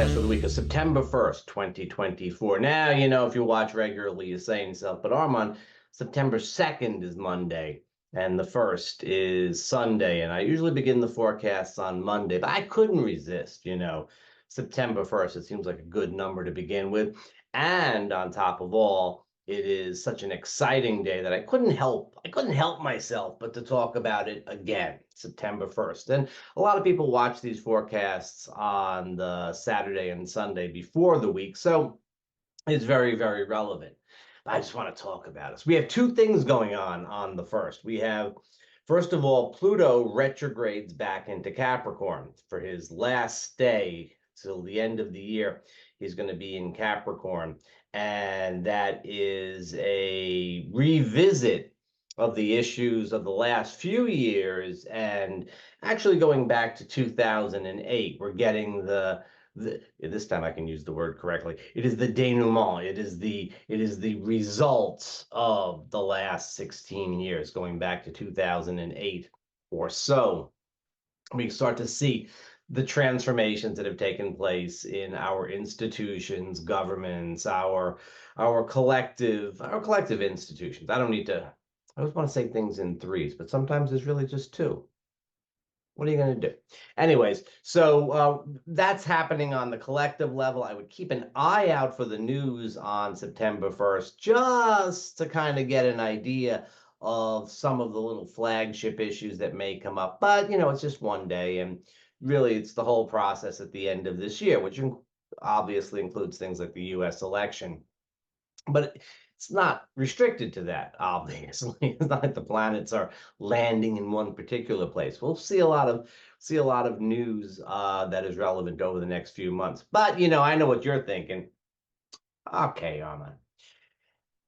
forecast for the week of September 1st, 2024. Now, you know, if you watch regularly, you're saying yourself, but Armand, September 2nd is Monday and the 1st is Sunday. And I usually begin the forecasts on Monday, but I couldn't resist, you know, September 1st. It seems like a good number to begin with. And on top of all, it is such an exciting day that I couldn't help myself but to talk about it again, September 1st. And a lot of people watch these forecasts on the Saturday and Sunday before the week, so it's very, very relevant. I just want to talk about it. So we have two things going on the 1st. We have, first of all, Pluto retrogrades back into Capricorn for his last stay till the end of the year. He's going to be in Capricorn, and that is a revisit of the issues of the last few years, and actually going back to 2008. We're getting this time I can use the word correctly. It is the denouement. It is the results of the last 16 years, going back to 2008 or so. We start to see the transformations that have taken place in our institutions, governments, our collective institutions. I always want to say things in threes, but sometimes there's really just two. What are you going to do? Anyways, so that's happening on the collective level. I would keep an eye out for the news on September 1st, just to kind of get an idea of some of the little flagship issues that may come up. But, you know, it's just one day, and really it's the whole process at the end of this year, which obviously includes things like the U.S. election. But it's not restricted to that, obviously. It's not like the planets are landing in one particular place. We'll see a lot of news that is relevant over the next few months. But, you know, I know what you're thinking. Okay, Armand.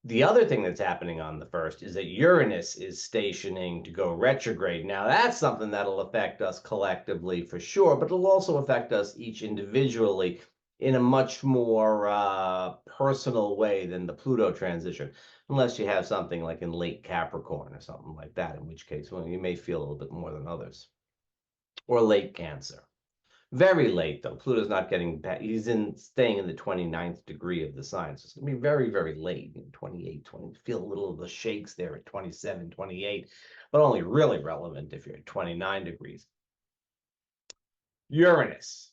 The other thing that's happening on the 1st is that Uranus is stationing to go retrograde. Now, that's something that'll affect us collectively for sure, but it'll also affect us each individually in a much more personal way than the Pluto transition, unless you have something like in late Capricorn or something like that, in which case, well, you may feel a little bit more than others. Or late Cancer. Very late, though. Pluto's not getting back. He's staying in the 29th degree of the sign. So it's going to be very, very late, 28, 20. Feel a little of the shakes there at 27, 28, but only really relevant if you're at 29 degrees. Uranus.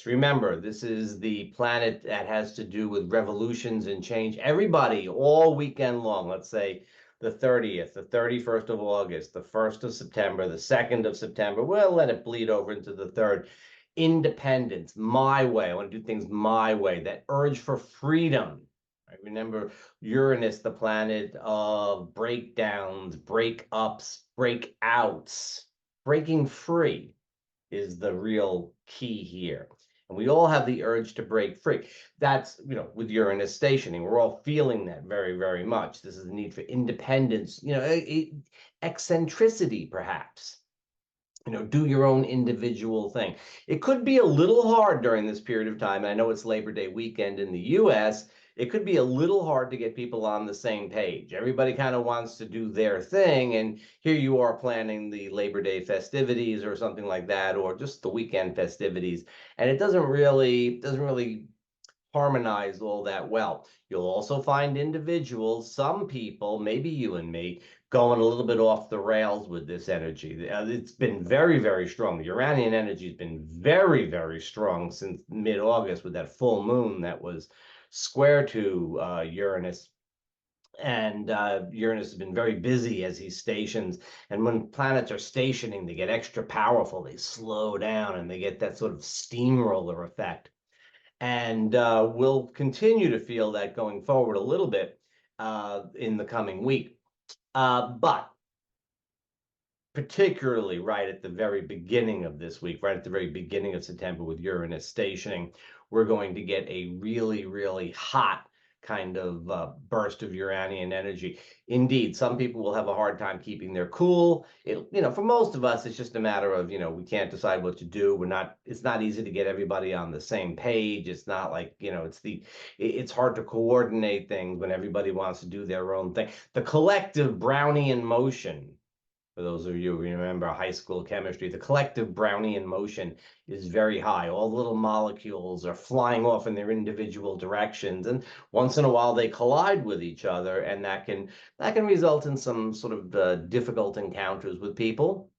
Remember, this is the planet that has to do with revolutions and change. Everybody, all weekend long, let's say the 30th, the 31st of August, the 1st of September, the 2nd of September, we'll let it bleed over into the 3rd. Independence, my way. I want to do things my way. That urge for freedom. Right? Remember, Uranus, the planet of breakdowns, breakups, breakouts. Breaking free is the real key here. And we all have the urge to break free. That's, you know, with Uranus stationing, we're all feeling that very, very much. This is the need for independence, you know, eccentricity, perhaps. You know, do your own individual thing. It could be a little hard during this period of time. I know it's Labor Day weekend in the US. It could be a little hard to get people on the same page. Everybody kind of wants to do their thing, and here you are planning the Labor Day festivities or something like that, or just the weekend festivities, and it doesn't really harmonize all that well. You'll also find individuals, some people, maybe you and me, going a little bit off the rails with this energy. It's been very, very strong. The Uranian energy has been very, very strong since mid-August with that full moon that was square to Uranus. And Uranus has been very busy as he stations. And when planets are stationing, they get extra powerful. They slow down and they get that sort of steamroller effect. And we'll continue to feel that going forward a little bit in the coming week. But particularly right at the very beginning of this week, right at the very beginning of September with Uranus stationing, we're going to get a really, really hot kind of burst of Uranian energy. Indeed, some people will have a hard time keeping their cool. You know, for most of us, it's just a matter of, you know, we can't decide what to do. It's not easy to get everybody on the same page. It's not like, you know, it's hard to coordinate things when everybody wants to do their own thing. The collective Brownian motion For those of you who remember high school chemistry, the collective Brownian motion is very high. All the little molecules are flying off in their individual directions, and once in a while they collide with each other, and that can result in some sort of difficult encounters with people.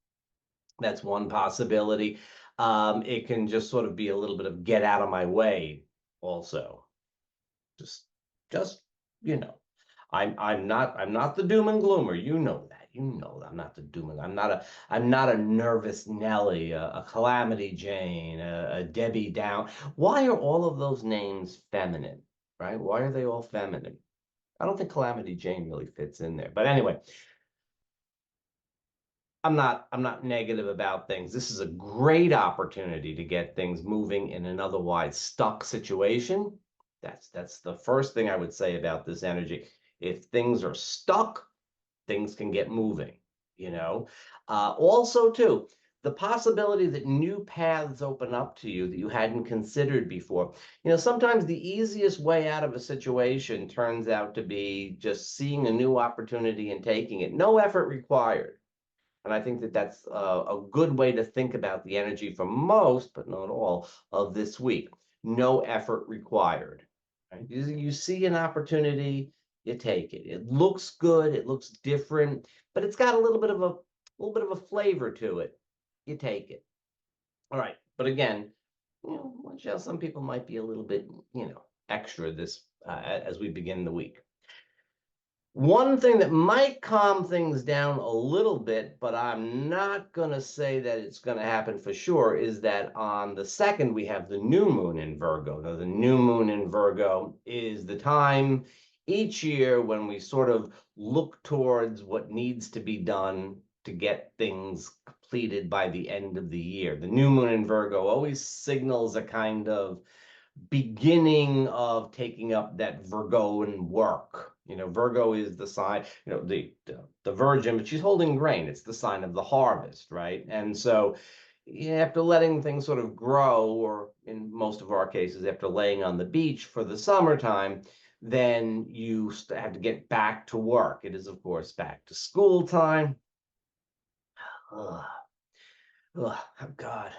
That's one possibility. It can just sort of be a little bit of get out of my way, also. Just, just you know. I'm not the doom and gloomer. You know that. You know that I'm not the doom and I'm not a nervous Nelly, a Calamity Jane, a Debbie Down. Why are all of those names feminine? Right? Why are they all feminine? I don't think Calamity Jane really fits in there. But anyway, I'm not negative about things. This is a great opportunity to get things moving in an otherwise stuck situation. That's the first thing I would say about this energy. If things are stuck, things can get moving, you know. Also, too, the possibility that new paths open up to you that you hadn't considered before. Sometimes the easiest way out of a situation turns out to be just seeing a new opportunity and taking it. No effort required. And I think that that's a good way to think about the energy for most, but not all, of this week. No effort required. Right? You see an opportunity, you take it. It looks good, it looks different, but it's got a little bit of a flavor to it. You take it. All right. But again, watch out. Some people might be a little bit, extra this as we begin the week. One thing that might calm things down a little bit, but I'm not going to say that it's going to happen for sure, is that on the 2nd, we have the new moon in Virgo. Now, the new moon in Virgo is the time each year when we sort of look towards what needs to be done to get things completed by the end of the year. The new moon in Virgo always signals a kind of beginning of taking up that Virgoan work. Virgo is the sign, the Virgin, but she's holding grain. It's the sign of the harvest, right? And so after letting things sort of grow, or in most of our cases, after laying on the beach for the summertime, then you have to get back to work. It is, of course, back to school time. Ugh. Ugh, oh God.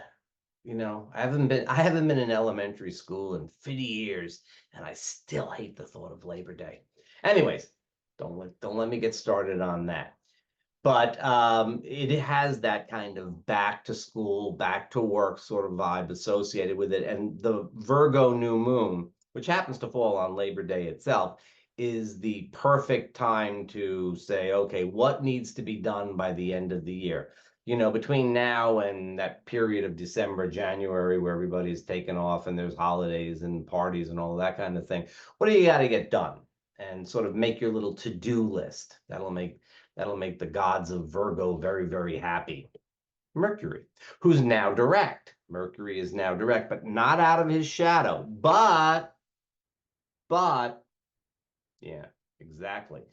I haven't been in elementary school in 50 years, and I still hate the thought of Labor Day. Anyways, don't let me get started on that. But it has that kind of back to school, back to work sort of vibe associated with it. And the Virgo new moon, which happens to fall on Labor Day itself, is the perfect time to say, okay, what needs to be done by the end of the year? Between now and that period of December, January, where everybody's taken off and there's holidays and parties and all that kind of thing. What do you got to get done? And sort of make your little to-do list. That'll make the gods of Virgo very, very happy. Mercury, who's now direct. Mercury is now direct, but not out of his shadow. But, yeah, exactly.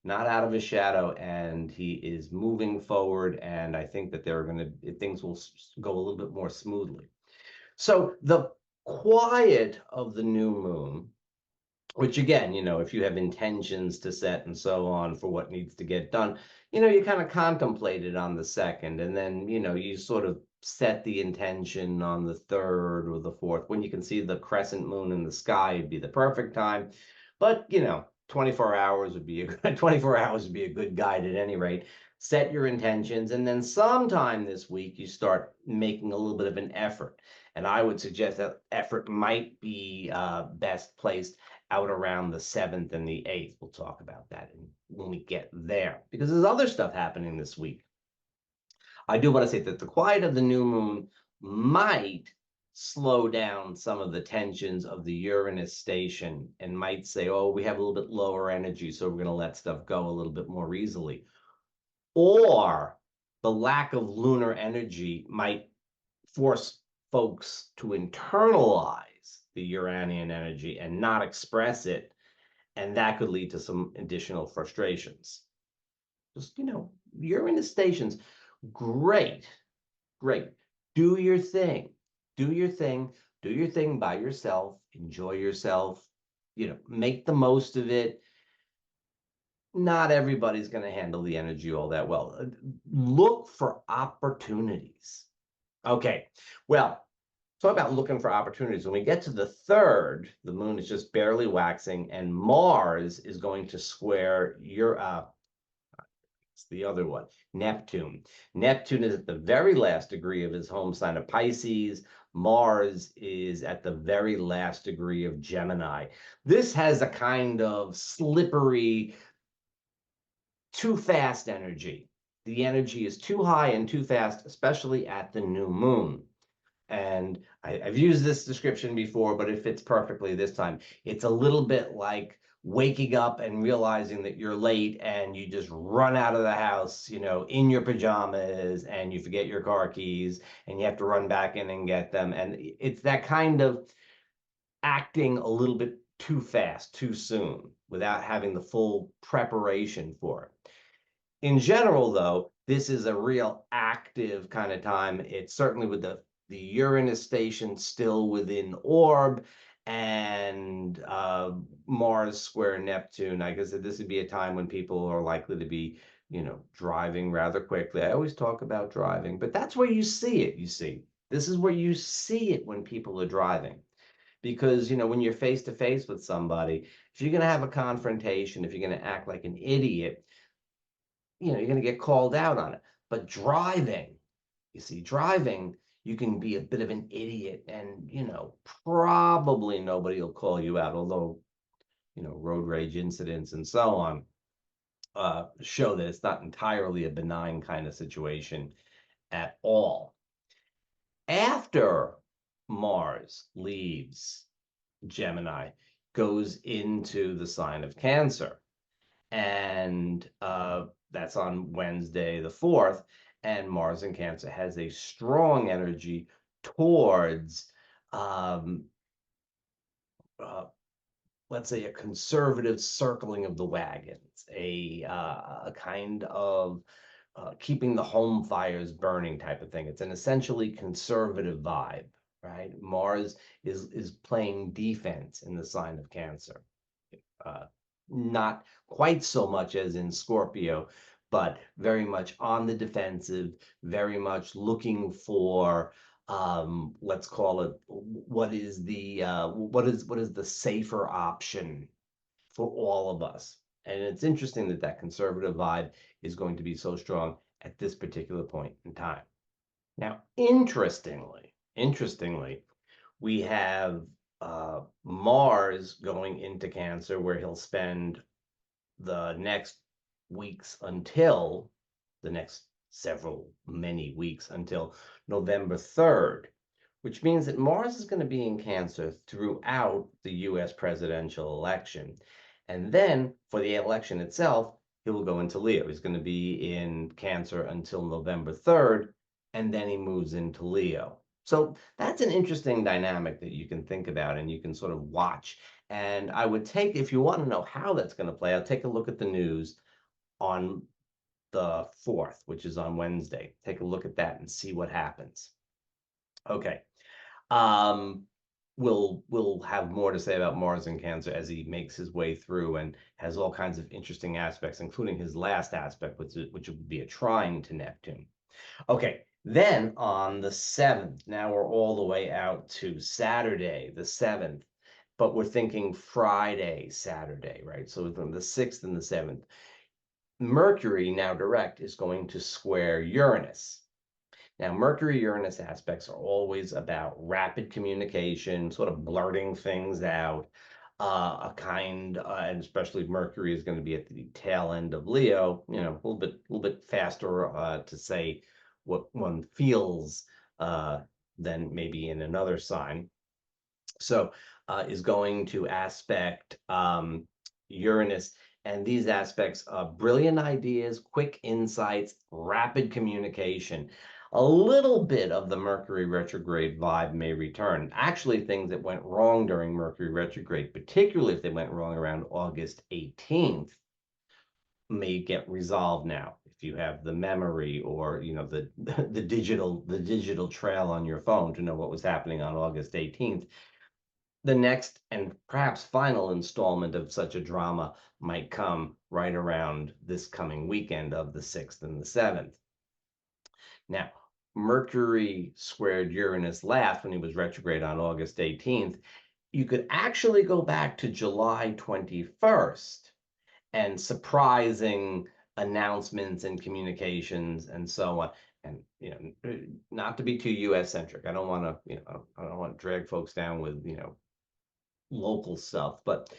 Not out of his shadow, and he is moving forward, and I think that things will go a little bit more smoothly. So the quiet of the new moon, which again, if you have intentions to set and so on for what needs to get done, you kind of contemplate it on the 2nd, and then, you sort of set the intention on the 3rd or the 4th. When you can see the crescent moon in the sky, it'd be the perfect time. But, 24 hours would be 24 hours would be a good guide at any rate. Set your intentions, and then sometime this week you start making a little bit of an effort. And I would suggest that effort might be best placed out around the 7th and the 8th. We'll talk about that when we get there, because there's other stuff happening this week. I do want to say that the quiet of the new moon might slow down some of the tensions of the Uranus station, and might say, oh, we have a little bit lower energy, so we're going to let stuff go a little bit more easily. Or the lack of lunar energy might force folks to internalize the Uranian energy and not express it, and that could lead to some additional frustrations. Just, Uranus stations, great. Do your thing. Do your thing by yourself. Enjoy yourself. Make the most of it. not everybody's going to handle the energy all that well. Look for opportunities. Okay, well, talk about looking for opportunities. When we get to the third, the moon is just barely waxing, and Mars is going to square your it's the other one, Neptune. Neptune is at the very last degree of his home sign of Pisces. Mars is at the very last degree of Gemini. This has a kind of slippery, too fast energy. The energy is too high and too fast, especially at the new moon. And I've used this description before, but it fits perfectly this time. It's a little bit like waking up and realizing that you're late and you just run out of the house, in your pajamas, and you forget your car keys and you have to run back in and get them. And it's that kind of acting a little bit too fast, too soon, without having the full preparation for it. In general, though, this is a real active kind of time. It's certainly with the Uranus station still within orb, and Mars square Neptune. I guess that this would be a time when people are likely to be, driving rather quickly. I always talk about driving, but that's where you see it, you see. This is where you see it when people are driving. Because, when you're face to face with somebody, if you're going to have a confrontation, if you're going to act like an idiot, you're going to get called out on it. But driving, driving, you can be a bit of an idiot and, probably nobody will call you out, although, road rage incidents and so on show that it's not entirely a benign kind of situation at all. After Mars leaves Gemini, goes into the sign of Cancer, and that's on Wednesday the 4th, and Mars in Cancer has a strong energy towards um, let's say a conservative circling of the wagons, a kind of keeping the home fires burning type of thing. It's an essentially conservative vibe, right? Mars is playing defense in the sign of Cancer. Uh, Not quite so much as in Scorpio, but very much on the defensive, very much looking for let's call it what is the safer option for all of us. And it's interesting that that conservative vibe is going to be so strong at this particular point in time. Now, interestingly, we have Mars going into Cancer, where he'll spend the next weeks until the next many weeks until November 3rd, which means that Mars is going to be in Cancer throughout the US presidential election. And then for the election itself, he will go into Leo. He's going to be in Cancer until November 3rd, and then he moves into Leo. So that's an interesting dynamic that you can think about and you can sort of watch. And I would take, if you want to know how that's going to play out, take a look at the news on the 4th, which is on Wednesday. Take a look at that and see what happens. Okay. We'll have more to say about Mars in Cancer as he makes his way through and has all kinds of interesting aspects, including his last aspect, which would be a trine to Neptune. Okay, then on the 7th, now we're all the way out to Saturday, the 7th, but we're thinking Friday, Saturday, right? So from the 6th and the 7th, Mercury, now direct, is going to square Uranus. Now, Mercury-Uranus aspects are always about rapid communication, sort of blurting things out, and especially Mercury is going to be at the tail end of Leo, a little bit faster to say what one feels than maybe in another sign. So is going to aspect Uranus, and these aspects of brilliant ideas, quick insights, rapid communication. A little bit of the Mercury retrograde vibe may return. Actually, things that went wrong during Mercury retrograde, particularly if they went wrong around August 18th, may get resolved now. If you have the memory or the digital trail on your phone to know what was happening on August 18th, the next and perhaps final installment of such a drama might come right around this coming weekend of the 6th and the 7th. Now, Mercury squared Uranus last when he was retrograde on August 18th. You could actually go back to July 21st and surprising announcements and communications and so on. And not to be too U.S. centric, I don't want to, I don't want to drag folks down with local stuff, but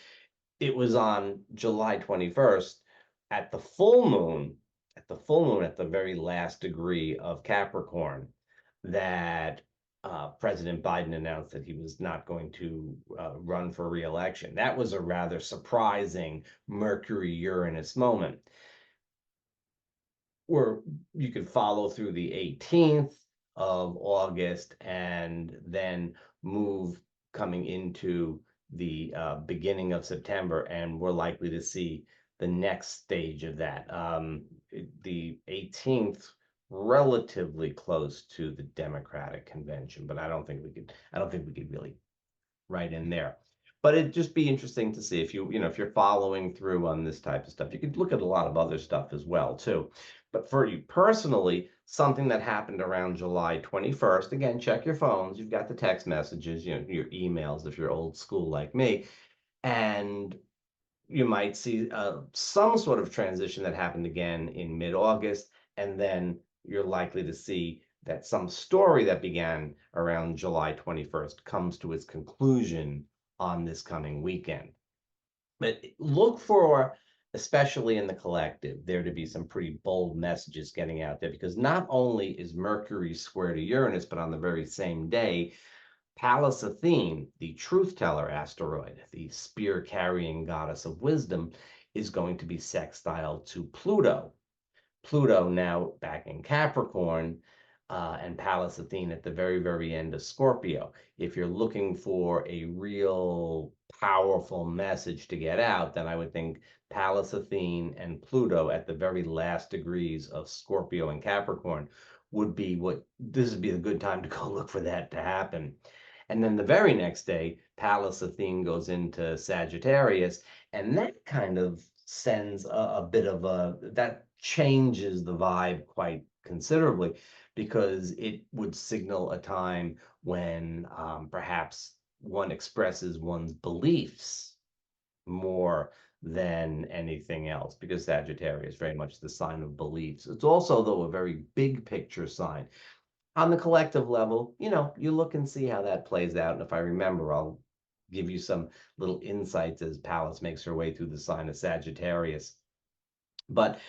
it was on July 21st at the full moon, at the very last degree of Capricorn, that President Biden announced that he was not going to run for re-election. That was a rather surprising Mercury-Uranus moment, where you could follow through the 18th of August and then move coming into the beginning of September, and we're likely to see the next stage of that. The 18th, relatively close to the Democratic convention, but I don't think we could really right in there. But it'd just be interesting to see if if you're following through on this type of stuff. You could look at a lot of other stuff as well, too. But for you personally, something that happened around July 21st, again, check your phones. You've got the text messages, your emails if you're old school like me. And you might see some sort of transition that happened again in mid-August, and then you're likely to see that some story that began around July 21st comes to its conclusion on this coming weekend. But look for, especially in the collective, there to be some pretty bold messages getting out there, because not only is Mercury square to Uranus, but on the very same day, Pallas Athene, the truth teller asteroid, the spear carrying goddess of wisdom, is going to be sextile to Pluto. Pluto now back in Capricorn, and Pallas Athene at the very, very end of Scorpio. If you're looking for a real powerful message to get out, then I would think Pallas Athene and Pluto at the very last degrees of Scorpio and Capricorn would be this would be a good time to go look for that to happen. And then the very next day, Pallas Athene goes into Sagittarius, and that kind of sends a bit of that changes the vibe quite considerably, because it would signal a time when perhaps one expresses one's beliefs more than anything else, because Sagittarius is very much the sign of beliefs. It's also, though, a very big picture sign. On the collective level, you look and see how that plays out. And if I remember, I'll give you some little insights as Pallas makes her way through the sign of Sagittarius. But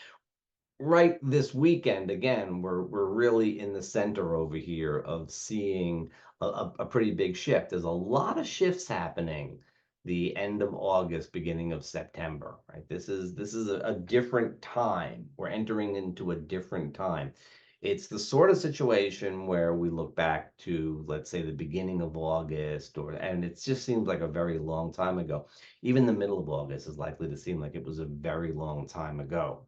right this weekend, again, we're really in the center over here of seeing a pretty big shift. There's a lot of shifts happening the end of August, beginning of September, right? This is a different time. We're entering into a different time. It's the sort of situation where we look back to, let's say, the beginning of August, and it just seems like a very long time ago. Even the middle of August is likely to seem like it was a very long time ago.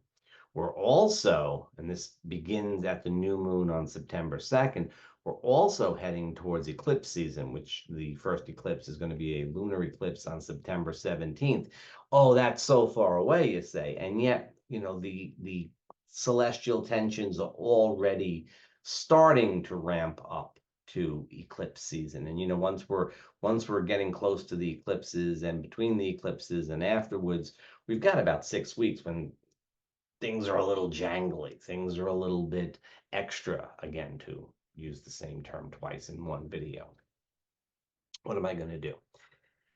We're also, and this begins at the new moon on September 2nd, we're also heading towards eclipse season, which the first eclipse is going to be a lunar eclipse on September 17th. Oh, that's so far away, you say. And yet, the celestial tensions are already starting to ramp up to eclipse season. And once we're getting close to the eclipses, and between the eclipses and afterwards, we've got about 6 weeks when things are a little jangly. Things are a little bit extra, again, to use the same term twice in one video. What am I going to do?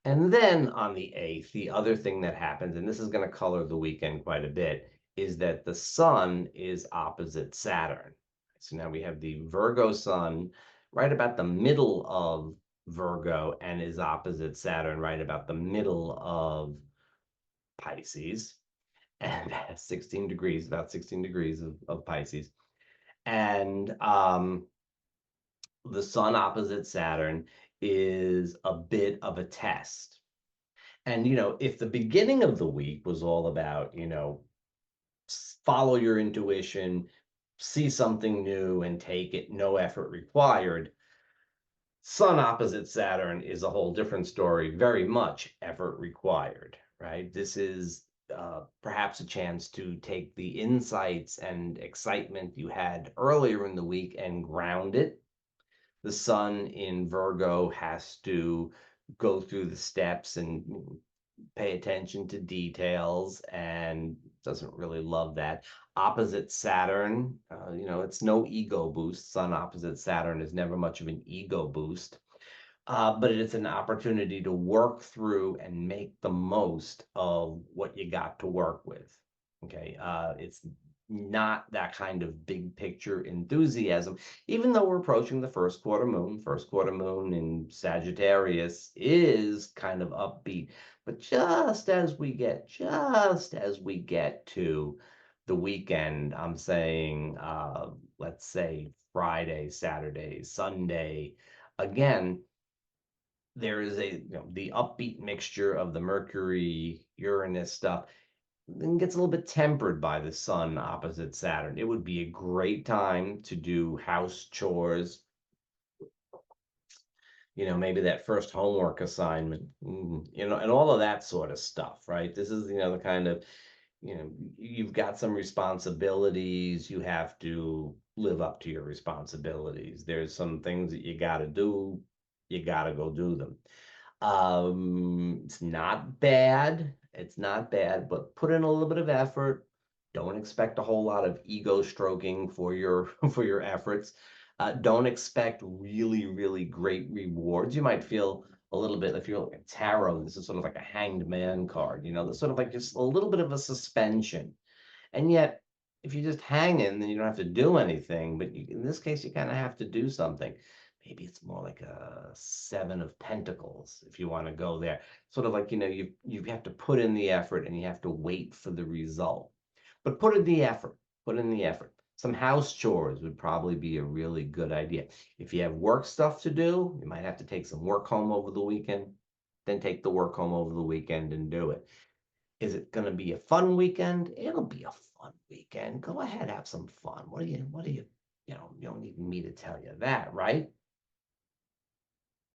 And then on the 8th, the other thing that happens, and this is going to color the weekend quite a bit, is that the sun is opposite Saturn. So now we have the Virgo sun right about the middle of Virgo, and is opposite Saturn right about the middle of Pisces, and 16 degrees, about 16 degrees of Pisces. And the sun opposite Saturn is a bit of a test. And, if the beginning of the week was all about, follow your intuition, see something new and take it, no effort required, Sun opposite Saturn is a whole different story, very much effort required, right? This is perhaps a chance to take the insights and excitement you had earlier in the week and ground it. The sun in Virgo has to go through the steps and pay attention to details and doesn't really love that. Opposite Saturn, it's no ego boost. Sun opposite Saturn is never much of an ego boost, but it's an opportunity to work through and make the most of what you got to work with. Okay. It's not that kind of big picture enthusiasm, even though we're approaching the first quarter moon. First quarter moon in Sagittarius is kind of upbeat, but just as we get to the weekend, I'm saying, let's say Friday, Saturday, Sunday, again, there is the upbeat mixture of the Mercury Uranus stuff then gets a little bit tempered by the sun opposite Saturn. It would be a great time to do house chores, maybe that first homework assignment, and all of that sort of stuff, right? This is, the kind of, you've got some responsibilities. You have to live up to your responsibilities. There's some things that you got to do. You got to go do them. It's not bad. It's not bad, but put in a little bit of effort. Don't expect a whole lot of ego stroking for your for your efforts. Don't expect really, really great rewards. You might feel a little bit if you're like a tarot. This is sort of like a hanged man card. That's sort of like just a little bit of a suspension. And yet, if you're just hanging, then you don't have to do anything. But in this case, you kind of have to do something. Maybe it's more like a seven of pentacles if you want to go there. Sort of like, you have to put in the effort and you have to wait for the result. But put in the effort. Put in the effort. Some house chores would probably be a really good idea. If you have work stuff to do, you might have to take some work home over the weekend. Then take the work home over the weekend and do it. Is it going to be a fun weekend? It'll be a fun weekend. Go ahead, have some fun. What do you, you don't need me to tell you that, right?